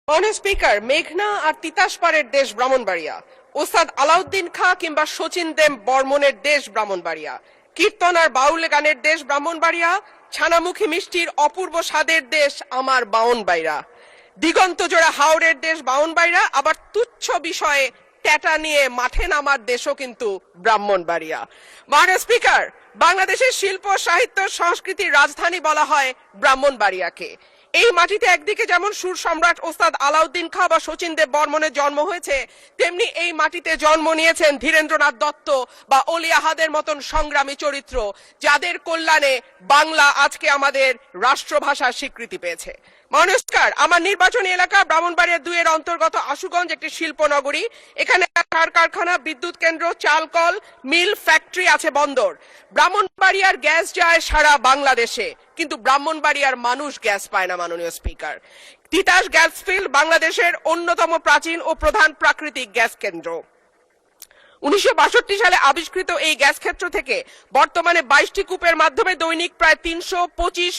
মাননীয় স্পিকার, মেঘনা আর তিতাস পাড়ের দেশ ব্রাহ্মণবাড়িয়া, ওস্তাদ আলাউদ্দিন খাঁ কিংবা শচীন দেব বর্মনের দেশ ব্রাহ্মণবাড়িয়া, কীর্তন আর বাউল গানের দেশ ব্রাহ্মণবাড়িয়া, ছানামুখী মিষ্টির অপূর্ব স্বাদের দেশ আমার বাউনবাড়িয়া, দিগন্ত জোড়া হাওরের দেশ বাউনবাড়িয়া, আবার তুচ্ছ বিষয়ে ট্যাটা নিয়ে মাঠে নামার দেশও কিন্তু ব্রাহ্মণবাড়িয়া। মাননীয় স্পিকার, বাংলাদেশের শিল্প সাহিত্য সংস্কৃতির রাজধানী বলা হয় ব্রাহ্মণবাড়িয়াকে। এই মাটিতে একদিকে যেমন সুর সম্রাট ওস্তাদ আলাউদ্দিন খাঁ বা শচীন দেব বর্মনের জন্ম হয়েছে, তেমনি এই মাটিতে জন্ম নিয়েছেন ধীরেন্দ্রনাথ দত্ত বা অলি আহাদের মতন সংগ্রামী চরিত্র, যাদের কল্যাণে বাংলা আজকে আমাদের রাষ্ট্রভাষার স্বীকৃতি পেয়েছে। মাননীয় স্পিকার, আমার নির্বাচনী এলাকা ব্রাহ্মণবাড়িয়া 2 এর অন্তর্গত আশুগঞ্জ একটি শিল্পনগরী। এখানে সার কারখানা, বিদ্যুৎ কেন্দ্র, চালকল, মিল, ফ্যাক্টরি আছে, বন্দর। ব্রাহ্মণবাড়িয়ার গ্যাস যায় সারা বাংলাদেশে, কিন্তু ব্রাহ্মণবাড়িয়ার মানুষ গ্যাস পায় না। মাননীয় স্পিকার, তিতাস গ্যাস ফিল্ড বাংলাদেশের অন্যতম প্রাচীন ও প্রধান প্রাকৃতিক গ্যাস কেন্দ্র। 1962 সালে আবিষ্কৃত এই গ্যাস ক্ষেত্র থেকে বর্তমানে 22টি কূপের মাধ্যমে দৈনিক প্রায় 325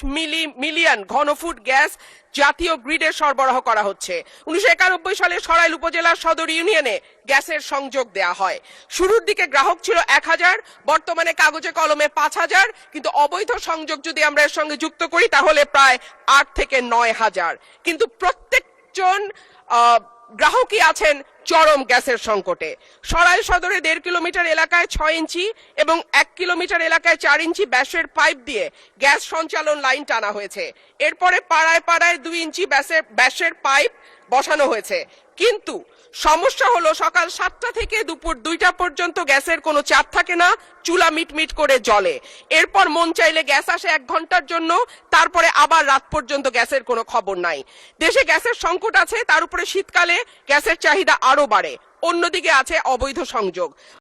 মিলিয়ন ঘনফুট গ্যাস জাতীয় গ্রিডে সরবরাহ করা হচ্ছে। 1991 সালে সরাইল উপজেলার সদর ইউনিয়নে গ্যাসের সংযোগ দেয়া হয়। শুরুর দিকে গ্রাহক ছিল 1000, বর্তমানে কাগজে কলমে 5000, কিন্তু অবৈধ সংযোগ যদি আমরা এর সঙ্গে যুক্ত করি তাহলে প্রায় 8 থেকে 9000। কিন্তু প্রত্যেকজন গ্রাহকই আছেন চরম গ্যাসের সংকটে। সরাইল সদরে 1.5 কিলোমিটার এলাকায় 6 ইঞ্চি এবং 1 কিলোমিটার এলাকায় 4 ইঞ্চি ব্যাসের পাইপ দিয়ে গ্যাস সঞ্চালন লাইন টানা হয়েছে। এরপরে পাড়ায় পাড়ায় 2 ইঞ্চি ব্যাসের পাইপ বসানো হয়েছে। কিন্তু সমস্যা হলো সকাল 7টা থেকে দুপুর 2টা পর্যন্ত গ্যাসের কোনো চাপ থাকে না, চুলা মিটমিট করে জ্বলে। এরপর মন চাইলে গ্যাস আসে 1 ঘন্টার জন্য, তারপরে আবার রাত পর্যন্ত গ্যাসের কোনো খবর নাই। দেশে গ্যাসের সংকট আছে, তার উপরে শীতকালে গ্যাসের চাহিদা আরো বাড়ে। অন্যদিকে আছে অবৈধ সংযোগ।